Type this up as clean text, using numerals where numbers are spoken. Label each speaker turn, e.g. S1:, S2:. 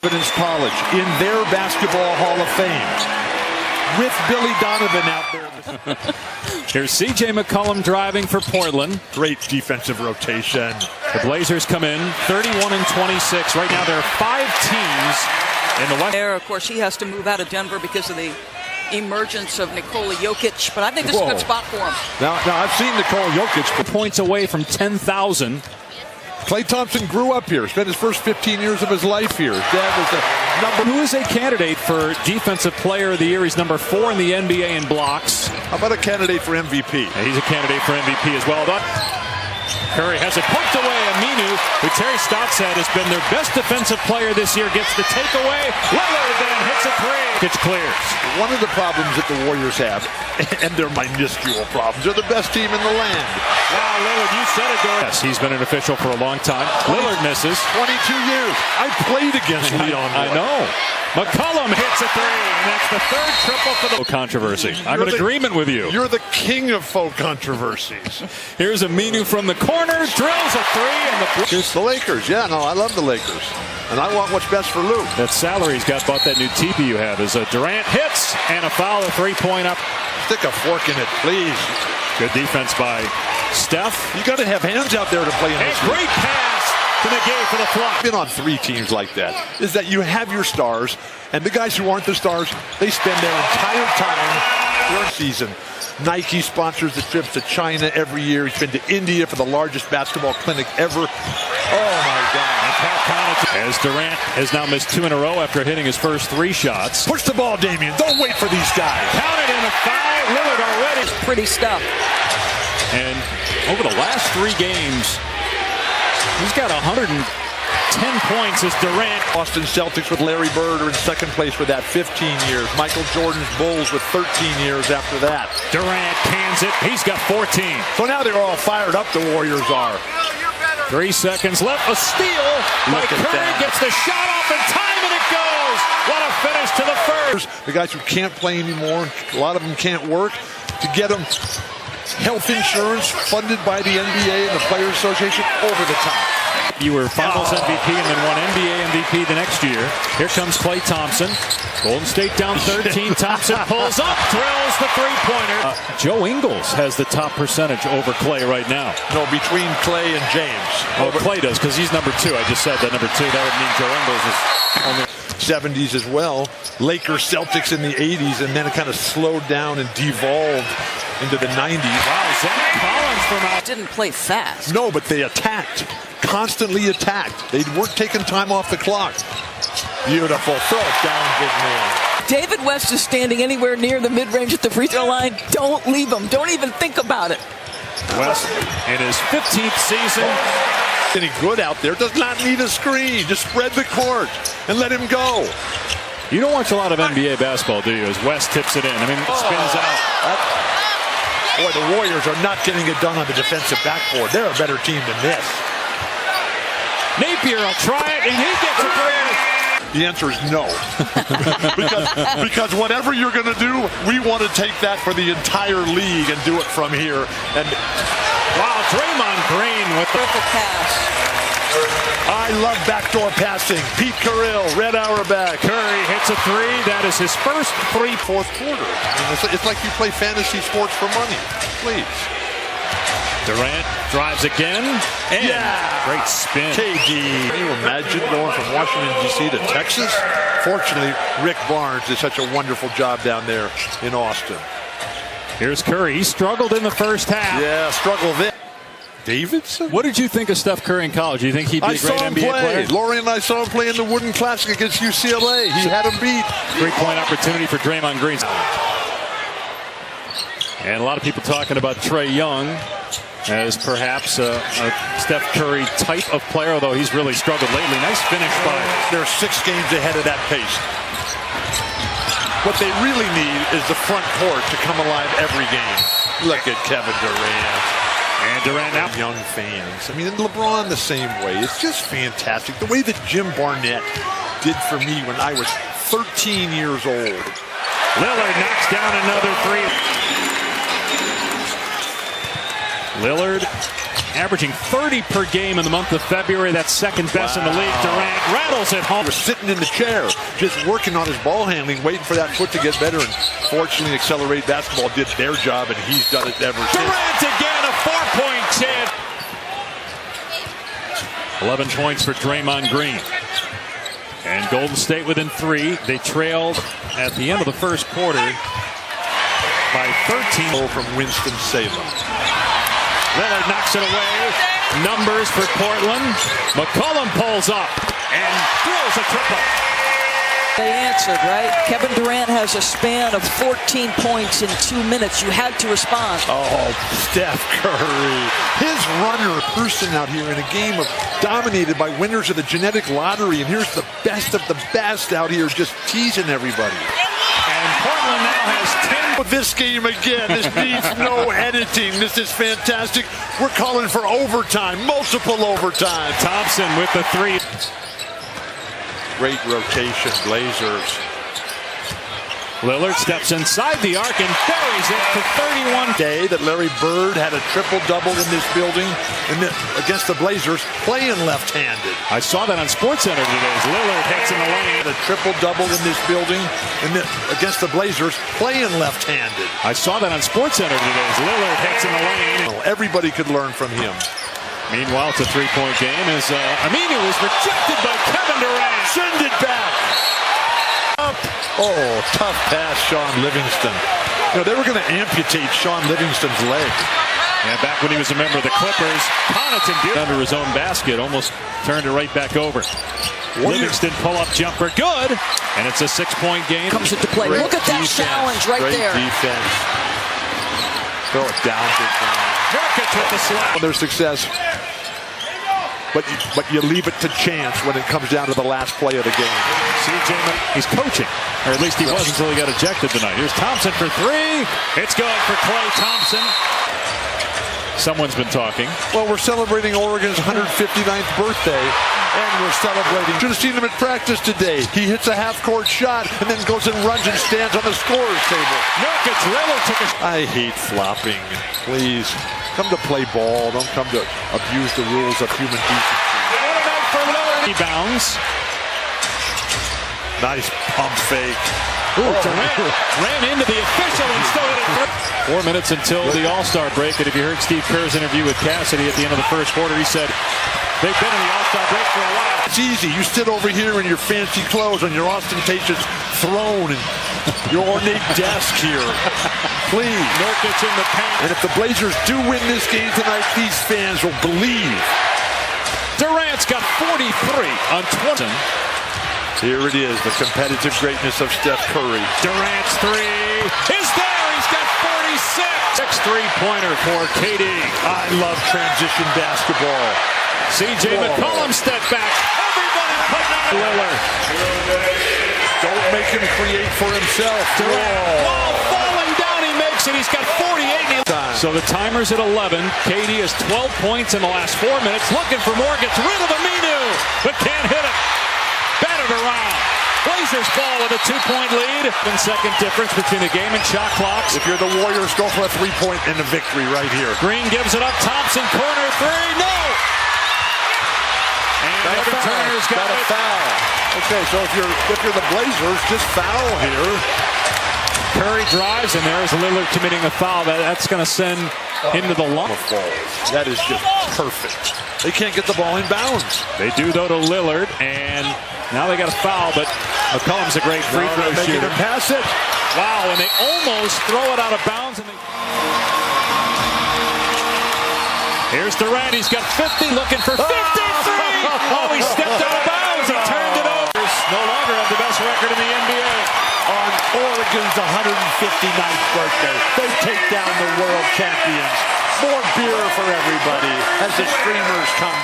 S1: Providence College in their basketball Hall of Fame with Billy Donovan out there.
S2: Here's C.J. McCollum driving for Portland.
S1: Great defensive rotation.
S2: The Blazers come in 31-26. Right now there are 5 teams in the West.
S3: There, of course, he has to move out of Denver because of the emergence of Nikola Jokic, but I think this is a good spot for him.
S1: Now I've seen Nikola Jokic.
S2: Points away from 10,000.
S1: Klay Thompson grew up here, spent his first 15 years of his life here. His dad was the number.
S2: Who is a candidate for Defensive Player of the Year? He's number 4 in the NBA in blocks.
S1: How about a candidate for MVP?
S2: And he's a candidate for MVP as well. Curry has it poked away. Aminu, who Terry Stotts said has been their best defensive player this year, gets the takeaway. Lillard then hits a 3. It clears.
S1: One of the problems that the Warriors have, and they're minuscule problems, they're the best team in the land.
S2: Wow, Lillard, you said it, Doris. Yes, he's been an official for a long time. Lillard misses.
S1: 22 years. I played against Leon.
S2: I know. McCollum hits a 3, and that's the 3rd triple for the controversy. I'm in agreement with you.
S1: You're the king of faux controversies.
S2: Here's Aminu from the corner, drills a 3, and
S1: the Lakers. Yeah, no, I love the Lakers, and I want what's best for Lou.
S2: That salary's got about that new teepee you have. As Durant hits and a foul, a 3-point up.
S1: Stick a fork in it, please.
S2: Good defense by Steph.
S1: You got to have hands out there to play in this.
S2: Great pass to McGee for the flop.
S1: Been on 3 teams like that. Is that you have your stars, and the guys who aren't the stars, they spend their entire time during season. Nike sponsors the trips to China every year. He's been to India for the largest basketball clinic ever. Oh my God.
S2: As Durant has now missed 2 in a row after hitting his first 3 shots.
S1: Push the ball, Damian. Don't wait for these guys.
S2: Count it in a foul. Lillard already.
S3: Pretty stuff.
S2: And over the last 3 games, he's got 110 points as Durant.
S1: Boston Celtics with Larry Bird are in second place with that 15 years. Michael Jordan's Bulls with 13 years after that.
S2: Durant cans it. He's got 14.
S1: So now they're all fired up, the Warriors are.
S2: 3 seconds left. A steal by Curry. Gets the shot off in time, and it goes. What a finish to the first.
S1: The guys who can't play anymore, a lot of them can't work, to get them health insurance funded by the NBA and the Players Association, over the top.
S2: You were Finals MVP and then won NBA MVP the next year. Here comes Klay Thompson. Golden State down 13. Thompson pulls up, drills the 3-pointer. Joe Ingles has the top percentage over Klay right now.
S1: No, between Klay and James.
S2: Oh, Klay does, because he's number 2. I just said that number 2. That would mean Joe Ingles is on the
S1: 70s as well. Lakers, Celtics in the 80s, and then it kind of slowed down and devolved into the 90s.
S2: Wow, Zach Collins from out.
S3: Didn't play fast.
S1: No, but they attacked. Constantly attacked. They weren't taking time off the clock. Beautiful. Throw it down, big man.
S3: David West is standing anywhere near the mid-range at the free throw line. Don't leave him. Don't even think about it.
S2: West in his 15th season.
S1: Any good out there, does not need a screen. Just spread the court and let him go.
S2: You don't watch a lot of NBA basketball, do you? As West tips it in. I mean, it spins out.
S1: Boy, the Warriors are not getting it done on the defensive backboard. They're a better team than this.
S2: Napier will try it, and he gets a 3.
S1: The answer is no. because whatever you're going to do, we want to take that for the entire league and do it from here. And
S2: wow, Draymond Green with the
S3: perfect pass.
S1: I love backdoor passing. Pete Carrill, Red Auerbach.
S2: Curry hits a 3. That is his first 3.
S1: Fourth quarter. I mean, it's like you play fantasy sports for money. Please.
S2: Durant drives again. And great spin.
S1: KD. Can you imagine going from Washington, D.C. to Texas? Fortunately, Rick Barnes did such a wonderful job down there in Austin.
S2: Here's Curry. He struggled in the first half.
S1: Yeah, struggled there. Davidson?
S2: What did you think of Steph Curry in college? Do you think he'd be a great NBA player?
S1: Laurie and I saw him play in the Wooden Classic against UCLA. He had him beat.
S2: 3-point opportunity for Draymond Green. And a lot of people talking about Trae Young as perhaps a Steph Curry type of player, although he's really struggled lately. Nice finish by.
S1: They're 6 games ahead of that pace. What they really need is the front court to come alive every game. Look at Kevin Durant.
S2: And Durant now.
S1: Young fans. I mean, LeBron the same way. It's just fantastic. The way that Jim Barnett did for me when I was 13 years old.
S2: Lillard knocks down another 3. Lillard averaging 30 per game in the month of February. That's second best in the league. Durant rattles it home.
S1: He was sitting in the chair, just working on his ball handling, waiting for that foot to get better. And fortunately, Accelerate Basketball did their job, and he's done it ever since.
S2: Durant again, a 4-point chance. 11 points for Draymond Green. And Golden State within 3. They trailed at the end of the first quarter by 13.
S1: From Winston-Salem.
S2: Lillard knocks it away. Numbers for Portland. McCollum pulls up and drills a triple.
S3: They answered, right? Kevin Durant has a span of 14 points in 2 minutes. You had to respond.
S1: Oh, Steph Curry. His runner person out here in a game dominated by winners of the genetic lottery. And here's the best of the best out here just teasing everybody.
S2: And Portland now has 10.
S1: This game again, this needs no editing. This is fantastic. We're calling for overtime, multiple overtime.
S2: Thompson with the 3.
S1: Great rotation, Blazers.
S2: Lillard steps inside the arc and buries it for 31.
S1: Day that Larry Bird had a triple-double in this building against the Blazers, playing left-handed.
S2: I saw that on SportsCenter today as Lillard hits in the lane.
S1: A triple-double in this building against the Blazers, playing left-handed.
S2: I saw that on SportsCenter today as Lillard hits in the lane.
S1: Everybody could learn from him.
S2: Meanwhile, it's a 3-point game as Aminu is rejected by Kevin Durant.
S1: Send it back. Up. Oh, tough pass, Sean Livingston. You know, they were going to amputate Sean Livingston's leg.
S2: Yeah, back when he was a member of the Clippers, Connaughton did under his own basket, almost turned it right back over. Livingston pull-up jumper, good, and it's a 6-point game.
S3: Comes into play.
S1: Great
S3: Look at that
S1: defense.
S3: challenge right
S1: Great
S3: there.
S1: Defense. Throw it down.
S2: Nurkic with the slap.
S1: Their success. But you leave it to chance when it comes down to the last play of the game.
S2: CJ, he's coaching, or at least he was until he got ejected tonight. Here's Thompson for 3. It's good for Klay Thompson. Someone's been talking.
S1: Well, we're celebrating Oregon's 159th birthday, and we're celebrating. Should have seen him at practice today. He hits a half-court shot and then goes and runs and stands on the scorer's table.
S2: Nurkic really took a...
S1: I hate flopping. Please, come to play ball. Don't come to abuse the rules of human decency.
S2: What a night for Lillard. Rebounds.
S1: Nice pump fake.
S2: Ooh, Durant ran into the official and still hit it. 4 minutes until the All-Star break. And if you heard Steve Kerr's interview with Cassidy at the end of the first quarter, he said they've been in the All-Star break for a while.
S1: It's easy. You sit over here in your fancy clothes on your ostentatious throne and your ornate desk here. Please.
S2: Nurkic in the paint.
S1: And if the Blazers do win this game tonight, these fans will believe.
S2: Durant's got 43 on 20.
S1: Here it is, the competitive greatness of Steph Curry.
S2: Durant's 3 is there. He's got 46. 6-3-pointer for KD.
S1: I love transition basketball.
S2: CJ McCollum step back. Everybody putting on Lillard.
S1: Don't make him create for himself.
S2: Durant, while falling down, he makes it. He's got 48. So the timer's at 11. KD has 12 points in the last 4 minutes. Looking for more. Gets rid of Aminu, but can't hit it. Battered around. Blazers ball with a 2-point lead. 1-second difference between the game and shot clocks.
S1: If you're the Warriors, go for a 3-point and a victory right here.
S2: Green gives it up. Thompson, corner 3. No! And Evan Turner's got a
S1: foul. Okay, so if you're the Blazers, just foul here.
S2: Curry drives, and there's Lillard committing a foul. That's going to send him to the line.
S1: That is just perfect. They can't get the ball in bounds.
S2: They do, though, to Lillard, and now they got a foul, but McCollum's a great free throw shooter.
S1: Pass it.
S2: Wow, and they almost throw it out of bounds. And here's Durant. He's got 50, looking for 53. Oh, he stepped out of bounds. He turned it over. No longer have the best record in the NBA.
S1: On Oregon's 159th birthday, they take down the world champions. More beer for everybody as the streamers come